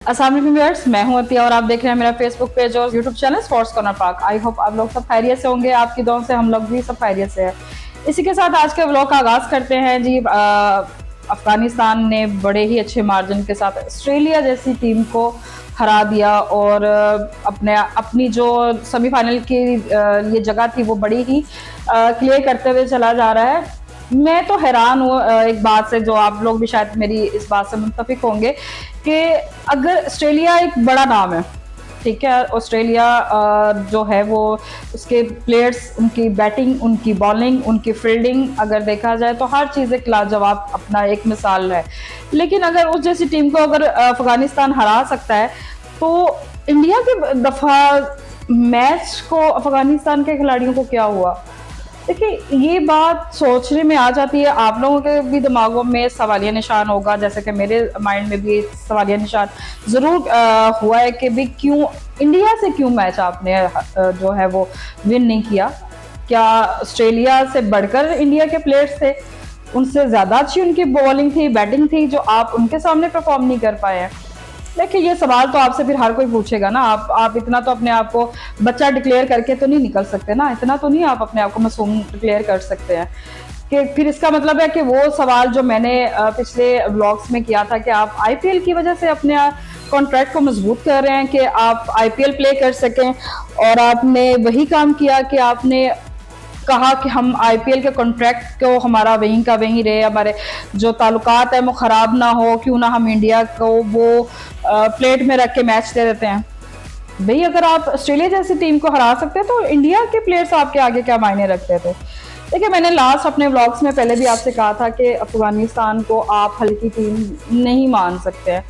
अस्सलाम वालेकुम व्यूअर्स, मैं हूं अतिया और आप देख रहे हैं मेरा फेसबुक पेज और यूट्यूब चैनल स्पोर्ट्स कॉर्नर पाक। आई होप आप लोग सब खैरियत से होंगे। आपकी दुआओं से हम लोग भी सब खैरियत से हैं। इसी के साथ आज के व्लॉग का आगाज करते हैं जी। अफगानिस्तान ने बड़े ही अच्छे मार्जिन के साथ ऑस्ट्रेलिया जैसी टीम को हरा दिया और अपनी जो सेमीफाइनल की ये जगह थी वो बड़ी ही क्लियर करते हुए चला जा रहा है। मैं तो हैरान हूँ एक बात से, जो आप लोग भी शायद मेरी इस बात से मुत्तफिक होंगे कि अगर ऑस्ट्रेलिया एक बड़ा नाम है, ठीक है, ऑस्ट्रेलिया जो है वो उसके प्लेयर्स, उनकी बैटिंग, उनकी बॉलिंग, उनकी फील्डिंग अगर देखा जाए तो हर चीज़ एक लाजवाब अपना एक मिसाल है। लेकिन अगर उस जैसी टीम को अगर अफगानिस्तान हरा सकता है तो इंडिया के दफा मैच को अफगानिस्तान के खिलाड़ियों को क्या हुआ? देखिए, ये बात सोचने में आ जाती है। आप लोगों के भी दिमागों में सवालिया निशान होगा, जैसे कि मेरे माइंड में भी सवालिया निशान ज़रूर हुआ है कि भी क्यों इंडिया से क्यों मैच आपने जो है वो विन नहीं किया। क्या ऑस्ट्रेलिया से बढ़कर इंडिया के प्लेयर्स थे? उनसे ज़्यादा अच्छी उनकी बॉलिंग थी, बैटिंग थी, जो आप उनके सामने परफॉर्म नहीं कर पाए हैं? देखिए, ये सवाल तो आपसे फिर हर कोई पूछेगा ना। आप इतना तो अपने आप को बच्चा डिक्लेयर करके तो नहीं निकल सकते ना, इतना तो नहीं आप अपने आप को मासूम डिक्लेयर कर सकते हैं कि फिर इसका मतलब है कि वो सवाल जो मैंने पिछले व्लॉग्स में किया था कि आप आईपीएल की वजह से अपने कॉन्ट्रैक्ट को मजबूत कर रहे हैं कि आप आईपीएल प्ले कर सकें, और आपने वही काम किया कि आपने कहा कि हम आईपीएल के कॉन्ट्रैक्ट को हमारा वहीं का वहीं रहे, हमारे जो ताल्लुकात है वो ख़राब ना हो, क्यों ना हम इंडिया को वो प्लेट में रख के मैच दे देते हैं। भाई, अगर आप ऑस्ट्रेलिया जैसी टीम को हरा सकते हैं तो इंडिया के प्लेयर्स आपके आगे क्या मायने रखते थे? देखिए, मैंने लास्ट अपने व्लॉग्स में पहले भी आपसे कहा था कि अफगानिस्तान को आप हल्की टीम नहीं मान सकते हैं।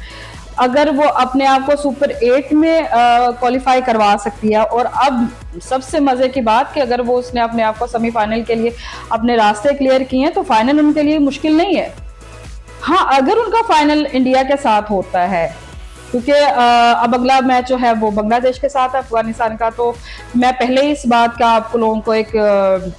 अगर वो अपने आप को सुपर 8 में क्वालिफाई करवा सकती है, और अब सबसे मजे की बात कि अगर वो उसने अपने आप को सेमीफाइनल के लिए अपने रास्ते क्लियर किए हैं तो फाइनल उनके लिए मुश्किल नहीं है। हाँ, अगर उनका फाइनल इंडिया के साथ होता है, क्योंकि अब अगला मैच जो है वो बांग्लादेश के साथ है अफगानिस्तान का, तो मैं पहले ही इस बात का आप लोगों को एक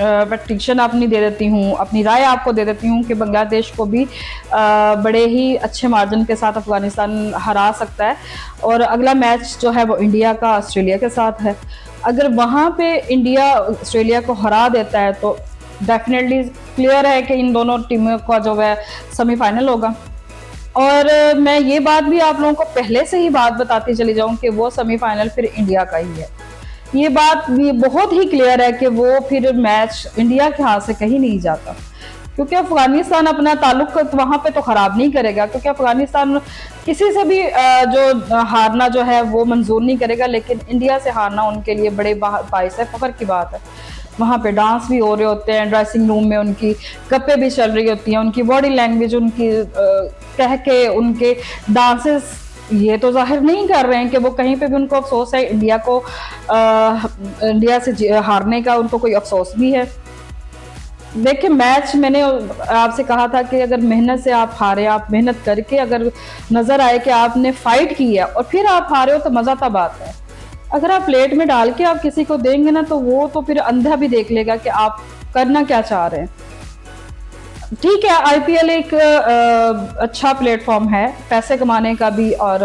प्रडिक्शन अपनी दे देती हूँ, अपनी राय आपको दे देती हूँ कि बांग्लादेश को भी बड़े ही अच्छे मार्जिन के साथ अफगानिस्तान हरा सकता है। और अगला मैच जो है वो इंडिया का ऑस्ट्रेलिया के साथ है। अगर वहाँ पे इंडिया ऑस्ट्रेलिया को हरा देता है तो डेफिनेटली क्लियर है कि इन दोनों टीमों का जो है सेमीफाइनल होगा। और मैं ये बात भी आप लोगों को पहले से ही बात बताती चली जाऊं कि वो सेमीफाइनल फिर इंडिया का ही है। ये बात भी बहुत ही क्लियर है कि वो फिर मैच इंडिया के हाथ से कहीं नहीं जाता, क्योंकि अफगानिस्तान अपना ताल्लुक वहां पे तो खराब नहीं करेगा, क्योंकि अफगानिस्तान किसी से भी जो हारना जो है वो मंजूर नहीं करेगा, लेकिन इंडिया से हारना उनके लिए बड़े बाइस है फख्र की बात है। वहाँ पे डांस भी हो रहे होते हैं, ड्रेसिंग रूम में उनकी गप्पे भी चल रही होती हैं, उनकी बॉडी लैंग्वेज, उनकी कह के उनके डांसेस ये तो जाहिर नहीं कर रहे हैं कि वो कहीं पे भी उनको अफसोस है इंडिया से हारने का, उनको कोई अफसोस भी है। देखिए, मैच मैंने आपसे कहा था कि अगर मेहनत से आप हारे, आप मेहनत करके अगर नजर आए कि आपने फाइट की है और फिर आप हारे हो तो मजा तब आता है। अगर आप प्लेट में डाल के आप किसी को देंगे ना तो वो तो फिर अंधा भी देख लेगा कि आप करना क्या चाह रहे हैं। ठीक है, आईपीएल एक अच्छा प्लेटफॉर्म है पैसे कमाने का भी और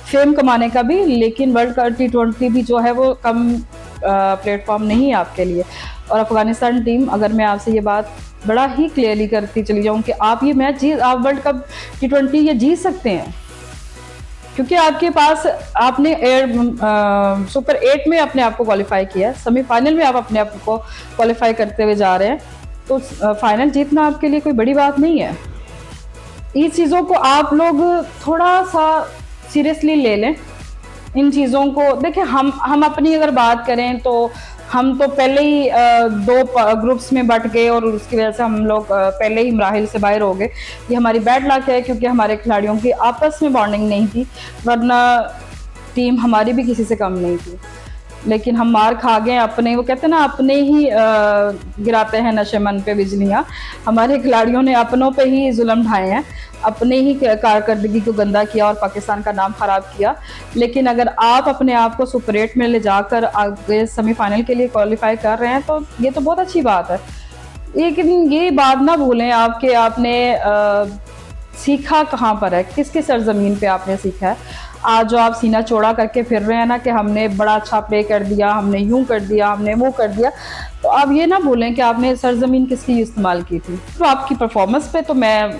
फेम कमाने का भी, लेकिन वर्ल्ड कप T20 भी जो है वो कम प्लेटफॉर्म नहीं है आपके लिए। और अफगानिस्तान टीम, अगर मैं आपसे ये बात बड़ा ही क्लियरली करती चली जाऊं कि आप ये मैच आप वर्ल्ड कप T20 ये जीत सकते हैं, क्योंकि आपके पास आपने सुपर 8 में अपने आप को क्वालिफाई किया, सेमीफाइनल में आप अपने आप को क्वालिफाई करते हुए जा रहे हैं, तो फाइनल जीतना आपके लिए कोई बड़ी बात नहीं है। इन चीज़ों को आप लोग थोड़ा सा सीरियसली ले लें। इन चीज़ों को देखिए, हम अपनी अगर बात करें तो हम तो पहले ही दो ग्रुप्स में बट गए और उसकी वजह से हम लोग पहले ही मराहिल से बाहर हो गए। ये हमारी बैड लक है, क्योंकि हमारे खिलाड़ियों की आपस में बॉन्डिंग नहीं थी, वरना टीम हमारी भी किसी से कम नहीं थी। लेकिन हम मार खा गए अपने, वो कहते हैं ना, अपने ही गिराते हैं नशे मन पे बिजलियाँ। हमारे खिलाड़ियों ने अपनों पे ही जुल्म ढाए हैं, अपने ही कारकर्दगी को गंदा किया और पाकिस्तान का नाम खराब किया। लेकिन अगर आप अपने आप को सुपर 8 में ले जाकर आगे सेमीफाइनल के लिए क्वालिफाई कर रहे हैं तो ये तो बहुत अच्छी बात है। लेकिन ये बात ना भूलें आपके आपने सीखा कहाँ पर है, किसकी सरजमीन पे आपने सीखा है। आज जो आप सीना चौड़ा करके फिर रहे हैं ना कि हमने बड़ा अच्छा प्ले कर दिया, हमने यूं कर दिया, हमने वो कर दिया, तो आप ये ना भूलें कि आपने सरजमीन किसकी इस्तेमाल की थी। तो आपकी परफॉर्मेंस पे तो मैं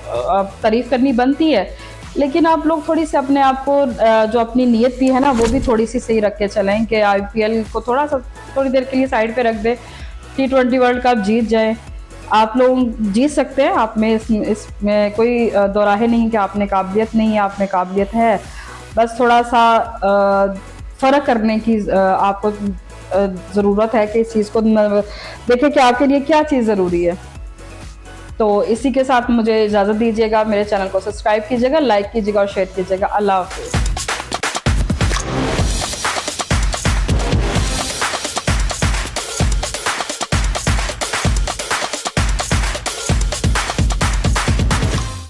तारीफ करनी बनती है, लेकिन आप लोग थोड़ी सी अपने आप को जो अपनी नीयत भी है ना वो भी थोड़ी सी सही रख के चलें कि IPL को थोड़ा सा थोड़ी देर के लिए साइड पे रख दे, T20 वर्ल्ड कप जीत जाए। आप लोग जीत सकते हैं, आप में इसमें कोई दोराहे नहीं कि आपने काबिलियत नहीं है, आप में काबिलियत है, बस थोड़ा सा फ़र्क करने की आपको ज़रूरत है कि इस चीज़ को देखें कि आपके लिए क्या चीज़ ज़रूरी है। तो इसी के साथ मुझे इजाज़त दीजिएगा, मेरे चैनल को सब्सक्राइब कीजिएगा, लाइक कीजिएगा और शेयर कीजिएगा। अल्लाह हाफ़िज़।